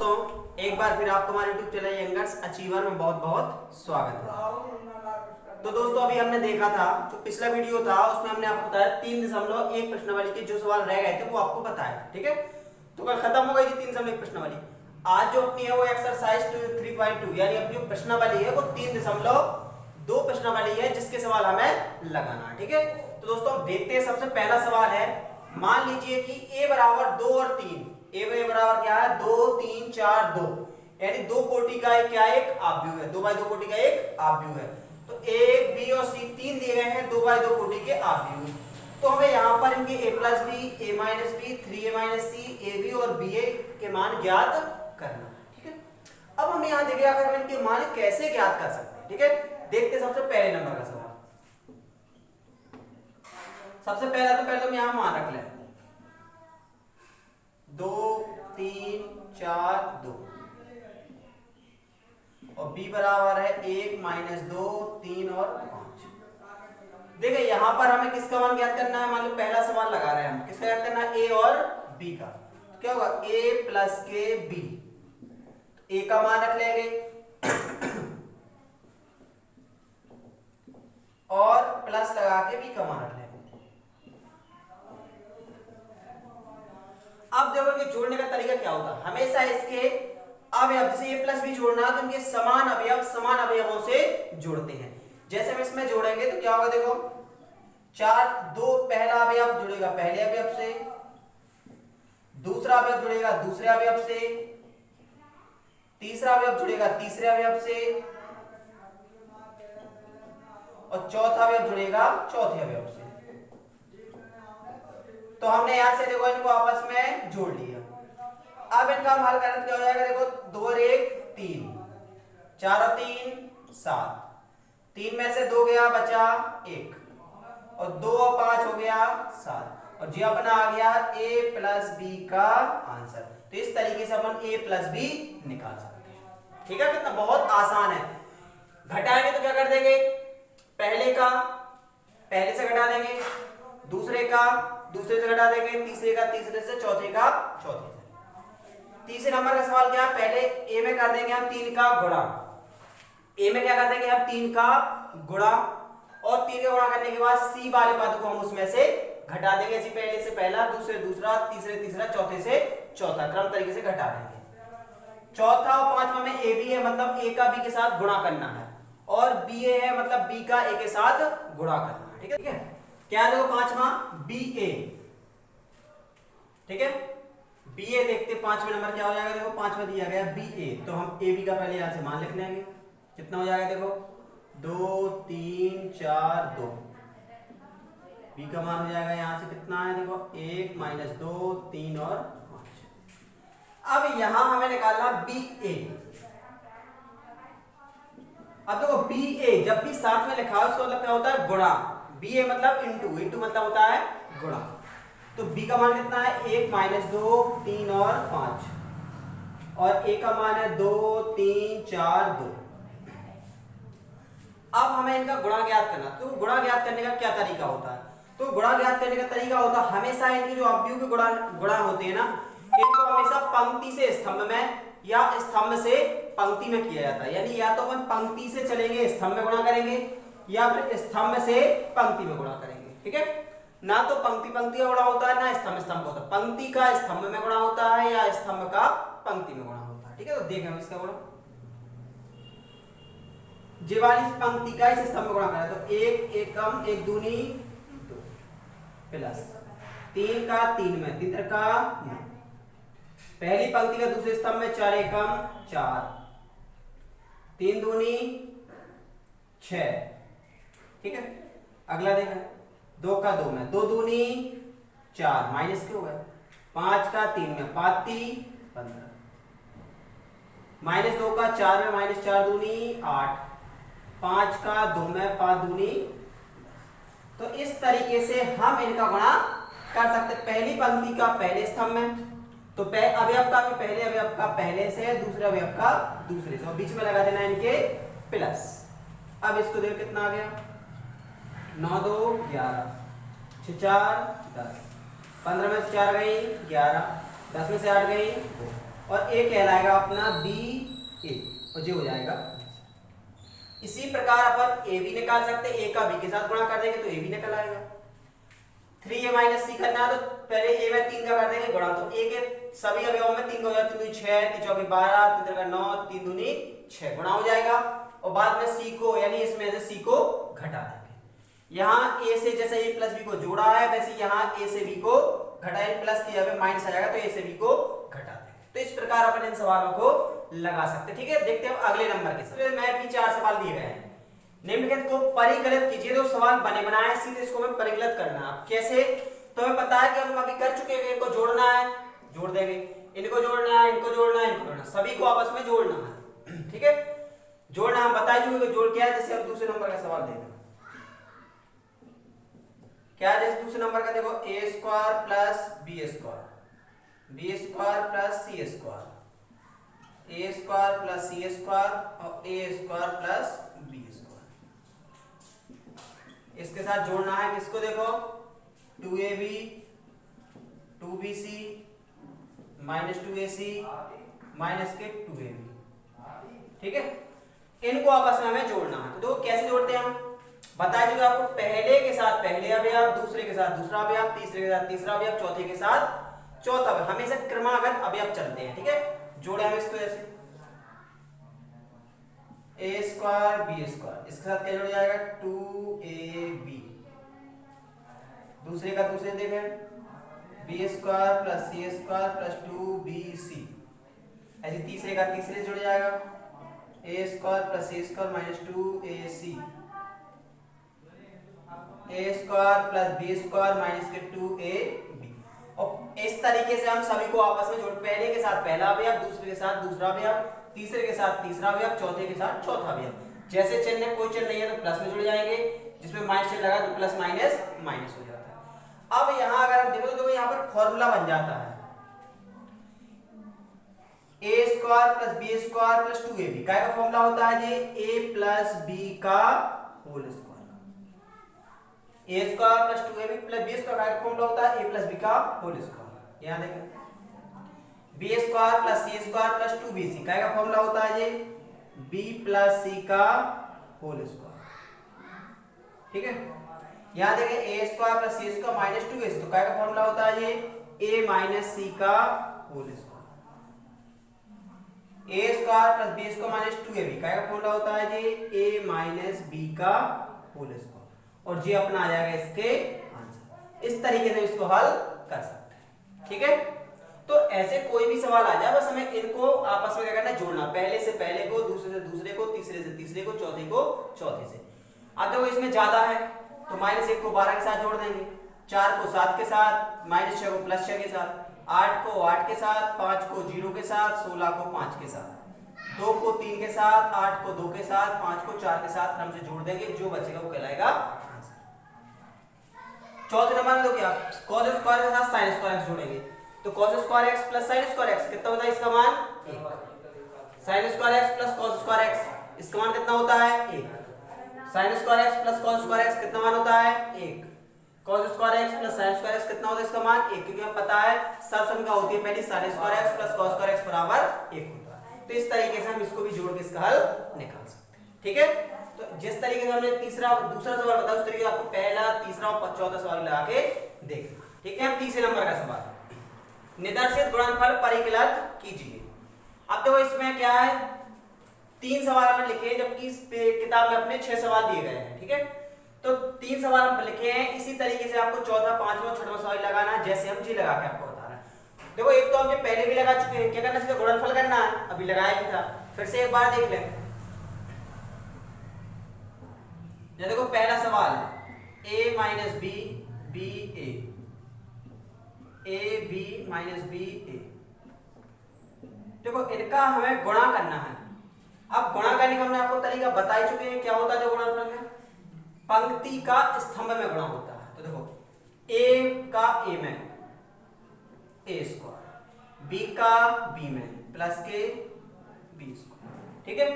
दोस्तों, एक बार फिर आपका हमारे YouTube चैनल यंगर्स अचीवर में बहुत बहुत स्वागत है। तो दोस्तों, अभी हमने देखा था जो पिछला वीडियो था उसमें हमने आपको बताया 3.1 प्रश्नावली के जो सवाल रह गए थे वो आपको बताया, ठीक है। तो कल खत्म हो गई थी 3.1 प्रश्नावली। आज जो अपनी है वो एक्सरसाइज 3.2 यानी अपनी जो प्रश्नावली है वो 3.2 प्रश्नावली है जिसके सवाल हमें लगाना है, ठीक है। तो दोस्तों देखते हैं, सबसे पहला सवाल है, मान लीजिए कि a बराबर 2 और 3, ए बराबर क्या है 2 3 4 2, यानी दो कोटि का क्या एक आव्यूह है, 2x2 कोटि का एक आव्यूह है। तो a b और c तीन दिए गए हैं 2x2 कोटि के आव्यूह। तो हमें यहाँ पर इनके a plus B, a minus B, 3a minus C, A B और बी ए के मान ज्ञात करना, ठीक है। अब हम यहाँ देखिए अगर हम इनके मान कैसे ज्ञात कर सकते हैं, ठीक है। देखते सबसे पहले नंबर का सवाल। सबसे पहला तो पहले हम यहाँ मान रख लें 2 3 4 2 और b बराबर है 1 माइनस 2 3 और 5। देखिए यहां पर हमें किसका मान ज्ञात करना है, मान लो पहला सवाल लगा रहे हैं हम, किसका ज्ञात करना है a और b का। तो क्या होगा a प्लस के b, a का मान रख लेंगे और प्लस लगा के b का मान रख लेंगे। अब देखो कि जोड़ने का तरीका क्या होता है, हमेशा इसके अवयव जैसे a प्लस बी जोड़ना है तो इनके समान अवयवों से जोड़ते हैं। जैसे हम इसमें जोड़ेंगे तो क्या होगा, देखो 4 2 पहला अवयव जुड़ेगा पहले अवयव से, दूसरा अवयव जुड़ेगा दूसरे अवयव से, तीसरा अवयव जुड़ेगा तीसरे अवयव से और चौथा अवयव जुड़ेगा चौथे अवयव से। तो हमने यहां से देखो इनको आपस में जोड़ लिया। अब इनका हम हल करें तो क्या हो जाएगा, देखो 2 और 1 3, 4 और 3 7, 3 में से 2 गया बचा 1 और 2 और 5 हो गया 7 और जी अपना आ गया a प्लस बी का आंसर। तो इस तरीके से अपन a प्लस बी निकाल सकते हैं, ठीक है। कितना बहुत आसान है। घटाएंगे तो क्या कर देंगे, पहले का पहले से घटा देंगे, दूसरे का दूसरे से घटा देंगे, तीसरे का तीसरे से, चौथे का चौथे से। तीसरे नंबर का सवाल क्या है, पहले a में कर देंगे हम 3 का गुणा, a में क्या कर देंगे हम 3 का गुणा और 3 का गुणा करने के बाद c वाले पद को हम उसमें से घटा देंगे, ऐसे पहले से पहला, दूसरे दूसरा, तीसरे तीसरा, चौथे से चौथा, क्रम तरीके से घटा देंगे। चौथा और पांचवा में a भी है, मतलब a का b के साथ गुणा करना है और b a है, मतलब b का a के साथ गुणा करना है, ठीक है, ठीक है। क्या देखो पांचवा बी ए, ठीक है, बी ए। देखते पांचवें नंबर क्या हो जाएगा, देखो पांचवा दिया गया बी ए, तो हम ए बी का पहले यहां से मान लिख लेंगे। कितना हो जाएगा, देखो 2 3 4 2, बी का मान हो जाएगा यहां से कितना है, देखो 1 माइनस 2 3 और 5। अब यहां हमें निकालना बी ए। अब देखो बी ए जब भी साथ में लिखा है उसका मतलब क्या होता है, गुणा। बी ए मतलब इंटू, इंटू मतलब होता है गुणा। तो b का मान कितना है 1 माइनस 2 3 और 5 और a का मान है 2 3 4 2। अब हमें इनका गुणा ज्ञात करना। तो गुणा ज्ञात करने का क्या तरीका होता है, तो गुणा ज्ञात करने का तरीका होता है हमेशा इनके जो अवयव के गुणा होते हैं ना, इनको हमेशा पंक्ति से स्तंभ में या स्तंभ से पंक्ति में किया जाता है। यानी या तो अपन पंक्ति से चलेंगे स्तंभ में गुणा करेंगे या फिर स्तंभ से पंक्ति में गुणा करेंगे, ठीक है। ना तो पंक्ति पंक्ति का गुणा होता है ना स्तंभ स्तंभ होता है, पंक्ति का स्तंभ में गुणा होता है या स्तंभ का पंक्ति में गुणा होता है, ठीक है। तो देखें हम इसका गुणा, जे वाली पंक्ति का इस स्तंभ में गुणा करें तो 1 1 कम 1 दूनी 2 प्लस 3 का 3 में 3 का 9, पहली पंक्ति का दूसरे स्तंभ में 4 1 कम 4 3 दूनी 6, ठीक है। अगला देखा 2 का 2 में 2 दूनी 4 माइनस के हो गए, 5 का 3 में 5 3 15, माइनस 2 का 4 में माइनस 4 दूनी 8, 5 का 2 में 5 दूनी। तो इस तरीके से हम इनका गुणा कर सकते। पहली पंक्ति का पहले स्तंभ में, तो अवयव का भी पहले अवयव का पहले से, दूसरे अवयव का दूसरे से और बीच में लगा देना इनके प्लस। अब इसको देखो कितना आ गया 9 2 11, 6 4 10, 15 में से 4 गई 11, 10 में से 8 गई 2 और ए कहलाएगा अपना बी ए, और ये हो जाएगा। इसी प्रकार अपन ए भी निकाल सकते हैं, ए का बी के साथ गुणा कर देंगे तो ए भी निकल आएगा। 3a माइनस सी करना है तो पहले ए में 3 का कर देंगे गुणा, तो ए के सभी अवयवों में 3 का हो जाएगा, 3 दूनी 6, 3 चौकी 12, 3 तिरका 9, 3 दूनी 6 गुणा हो जाएगा। और बाद में सी को यानी इसमें से सी को घटा देंगे। यहाँ ए से जैसे ए प्लस बी को जोड़ा है वैसे यहाँ ए से बी को घटाएं, प्लस की जगह माइनस आ जाएगा तो ए से बी को घटा देंगे। तो इस प्रकार अपन इन सवालों को लगा सकते हैं। ठीक है, देखते हैं अगले नंबर के साथ। मैं भी 4 सवाल दिए गए हैं। निम्नलिखित को परिकलित कीजिए। तो सवाल बने बनाए सीधे इसको हमें परिकलित करना है। कैसे? तो हमें पता है कि हम अभी कर चुके हैं, इनको जोड़ना है, जोड़ देंगे, इनको जोड़ना है, इनको जोड़ना है, इनको जोड़ना है, सभी को आपस में जोड़ना है। ठीक है, जोड़ना हम बता चुके जोड़ क्या है। जैसे हम दूसरे नंबर का सवाल देखें, क्या है जैसे दूसरे नंबर का देखो, a square plus b square, b square plus c square, a square plus c square और a square plus b square. इसके साथ जोड़ना है किसको? देखो 2ab 2bc minus 2ac minus के 2ab। ठीक है, इनको आपस में हमें जोड़ना है। तो कैसे जोड़ते हैं हम बता चुके आपको। पहले के साथ पहले अवयव, दूसरे के साथ दूसरा अवयव, तीसरे के साथ तीसरा अवयव, चौथे के साथ चौथा अवयव, हमेशा क्रमागत अवयव चलते हैं। ठीक है, जोड़े हम इसको ऐसे ए स्क्वायर बी स्क्वायर, इसके साथ क्या जुड़ जाएगा 2ab, दूसरे का दूसरे देखें b square plus c square plus 2bc, ऐसे तीसरे का तीसरे जुड़ जाएगा a square plus c square minus 2ac, a square plus b square minus के 2ab। और इस तरीके से हम सभी को आपस में जोड़, पहले के साथ पहला अवयव, दूसरे के साथ दूसरा अवयव, तीसरे के साथ तीसरा अवयव, चौथे के साथ चौथा अवयव। जैसे चिन्ह में कोई चिन्ह नहीं है तो प्लस में जुड़ जाएंगे, जिसमें माइनस चिन्ह लगा तो प्लस माइनस माइनस हो जाता है। अब यहाँ अगर हम देखो तो यहाँ पर फॉर्मूला बन जाता है a square plus b square plus 2ab। क्या का फॉर्मूला होता है ये? ए प्लस बी का whole square, a square plus 2ab plus b square का फॉर्मूला होता है ए प्लस बी का होल स्क्वायर। यहाँ देखें b square plus c square plus 2bc, क्या का फॉर्मूला होता है ये? बी प्लस सी का होल स्क्वायर। ठीक है, यहाँ देखें ए square plus c square minus 2ac, तो क्या का फॉर्मूला होता है ये? ए माइनस सी का whole square. A square plus b square minus 2ab, क्या का फॉर्मूला होता है ये? ए माइनस बी का होल स्क्वायर। और ये अपना आ जाएगा इसके आंसर। इस तरीके से इसको हल कर सकते हैं। ठीक है, तो ऐसे कोई भी सवाल आ जाए बस हमें इनको आपस में क्या करना है? जोड़ना। पहले से पहले को, दूसरे से दूसरे को, तीसरे से तीसरे को, चौथे को चौथे से। अब देखो इसमें ज्यादा है तो -1 को 12 के साथ जोड़ देंगे, 4 को 7 के साथ, -6 को +6 के साथ, 8 को 8 के साथ, 5 को 0 के साथ, 16 को 5 के साथ, 2 को 3 के साथ, 8 को 2 के साथ, 5 को 4 के साथ क्रम से जोड़ देंगे। जो बचेगा वो कहलाएगा आंसर। चौथे नंबर में तो क्या cos स्क्वायर के साथ sin स्क्वायर x जोड़ेंगे, तो cos square x plus sin square x कितना होता है? इसका मान 1। sin square x plus cos square x, इसका मान कितना होता है? 1। sin square x plus cos square x कितना मान होता है? 1। cos square x plus sin square x कितना होता है? इसका मान 1, क्योंकि हमें पता है सरसंख्या होती है पहली sin square x plus cos square x बराबर 1 होता है। तो इस तरीके से हम इसको भी जोड़ के इसका हल निकाल सकते हैं। ठीक है, तो जिस तरीके से हमने दूसरा सवाल बताया उस तरीके से आपको पहला, तीसरा और चौथा सवाल लगा के देखना। ठीक है, हम तीसरे नंबर का सवाल, निदर्शित गुणनफल परिकलित कीजिए। अब देखो इसमें क्या है, 3 सवाल हमने लिखे हैं जबकि इस किताब में अपने 6 सवाल दिए गए हैं। ठीक है, तो 3 सवाल हम लिखे हैं, इसी तरीके से आपको चौथा, पांचवा और छठवां सवाल लगाना है जैसे हम जी लगा के आपको बता रहे हैं। देखो एक तो हमने पहले भी लगा चुके हैं, क्या करना है? गुणनफल करना है, अभी लगाया भी था, फिर से एक बार देख लें। ये देखो पहला सवाल है a minus b b a b minus b a. देखो इनका हमें गुणा करना है। अब गुणा करने का हमने आपको तरीका बता ही चुके हैं। क्या होता है गुणनफल में? पंक्ति का स्तंभ में गुणा होता है। तो देखो a का a में a स्क्वायर, b का b में प्लस के b स्क्वायर। ठीक है,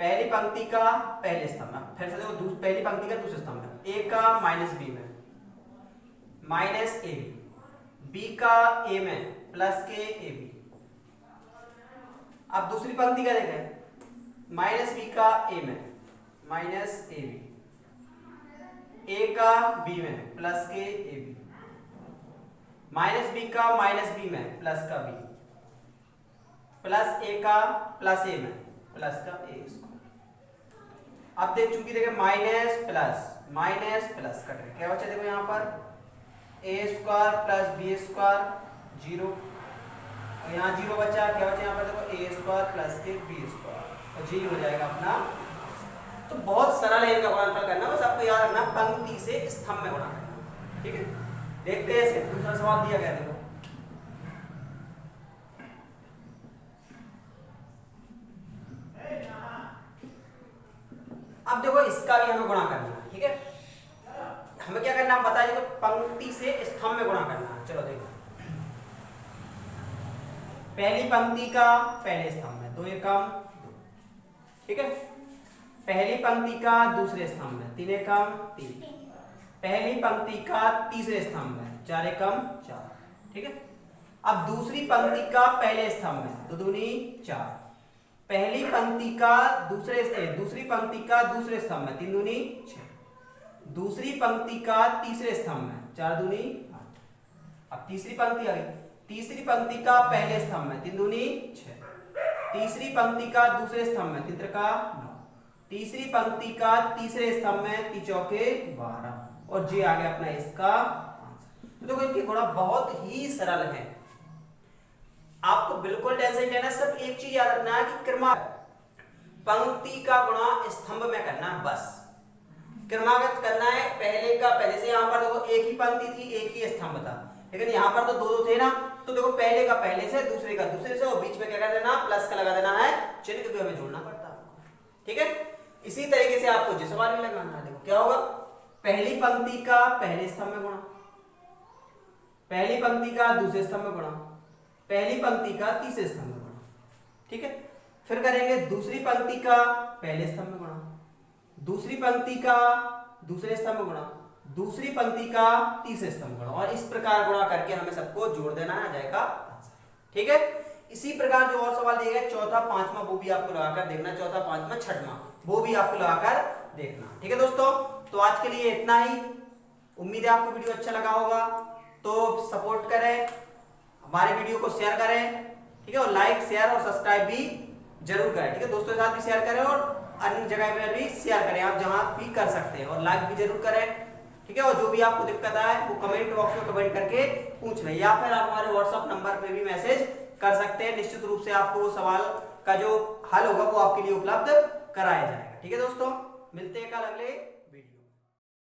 पहली पंक्ति का पहले स्तंभ में, फिर से देखो पहली पंक्ति का दूसरे स्तंभ में, a का माइनस b में माइनस ab, b का a में प्लस के ab, अब दूसरी पंक्ति का देखें, माइनस बी का ए में माइनस ए बी, ए का बी में प्लस के ए बी, माइनस बी का माइनस बी में प्लस का बी, प्लस ए का प्लस ए में प्लस का ए स्क्वायर। अब देख चूंकि देखे माइनस प्लस कट गया, क्या बचा देखो यहाँ पर ए स्क्वायर प्लस बी स्क्वायर 0, और यहाँ 0 बचा, क्या बचा यहाँ पर देखो ए स्क्वायर प्लस के बी स्क्वायर, और जी हो जाएगा अपना। तो बहुत सरल है इनका गुणनफल करना, बस आपको याद रखना पंक्ति से स्तंभ में गुणा करना, ठीक है। देखते हैं इसे, दूसरा सवाल दिया गया देखो, अब देखो इसका भी हमें गुणा करना है, ठीक है। हमें क्या करना है बताइए, तो पंक्ति से स्तंभ में गुणा करना है। चलो देखो, पहली पंक्ति का पहले स्तंभ में 2 एकम 2, ठीक है। पहली पंक्ति का दूसरे स्तंभ में 3 एकम 3, पहली पंक्ति का तीसरे स्तंभ में 4 एकम 4, ठीक है। अब दूसरी पंक्ति का पहले स्तंभ में 2 दूनी 4, पहली पंक्ति का दूसरी पंक्ति का दूसरे स्तंभ में 3 दूनी 6, दूसरी पंक्ति का तीसरे स्तंभ में 4 दूनी 8। अब तीसरी पंक्ति आ गई, तीसरी पंक्ति का पहले स्तंभ में 3 दूनी 6, तीसरी पंक्ति का दूसरे स्तंभ में 3 त्रिका 9, तीसरी पंक्ति का तीसरे स्तंभ में 3 चौके 12, और जे आ गया अपना इसका आंसर। तो देखो इनकी गुणा बहुत ही सरल है, आपको बिल्कुल टेंशन लेना, सब एक चीज याद रखना है कि क्रमागत पंक्ति का गुणा स्तंभ में करना है, बस क्रमागत करना है। पहले का पहले से, यहाँ पर देखो एक ही पंक्ति थी एक ही स्तंभ था, लेकिन यहाँ पर तो दो थे ना, तो देखो पहले का पहले से, दूसरे का दूसरे से, और बीच में क्या कर देना प्लस का लगा देना है चिन्ह, क्योंकि हमें जोड़ना पड़ता है, ठीक है। इसी तरीके से आपको जो सवाल में लगाना है, देखो क्या होगा, पहली पंक्ति का पहले स्तंभ में गुणा, पहली पंक्ति का दूसरे स्तंभ में गुणा, पहली पंक्ति का तीसरे स्तंभ में गुणा, ठीक है। फिर करेंगे दूसरी पंक्ति का पहले स्तंभ में गुणा, दूसरी पंक्ति का दूसरे स्तंभ में गुणा, दूसरी पंक्ति का तीसरे स्तंभ में गुणा, और इस प्रकार गुणा करके हमें सबको जोड़ देना है, आ जाएगा आंसर, ठीक है। इसी प्रकार जो और सवाल दिए गए चौथा पांचवा वो भी आपको लगाकर देखना, चौथा पांचवा छठवां वो भी आपको लगाकर देखना, ठीक है दोस्तों। तो आज के लिए इतना ही, उम्मीद है आपको वीडियो अच्छा लगा होगा, तो सपोर्ट करें, हमारे वीडियो को शेयर करें, ठीक है, और लाइक शेयर और सब्सक्राइब भी जरूर करें, ठीक है। दोस्तों के साथ भी शेयर करें और अन्य जगह पर भी शेयर करें, आप जहां भी कर सकते हैं, और लाइक भी जरूर करें, ठीक है। और जो भी आपको दिक्कत आए वो कमेंट बॉक्स में कमेंट करके पूछ लें, या फिर आप हमारे व्हाट्सएप नंबर पे भी मैसेज कर सकते हैं, निश्चित रूप से आपको वो सवाल का जो हल होगा वो आपके लिए उपलब्ध कराया जाएगा, ठीक है दोस्तों। मिलते हैं कल अगले वीडियो।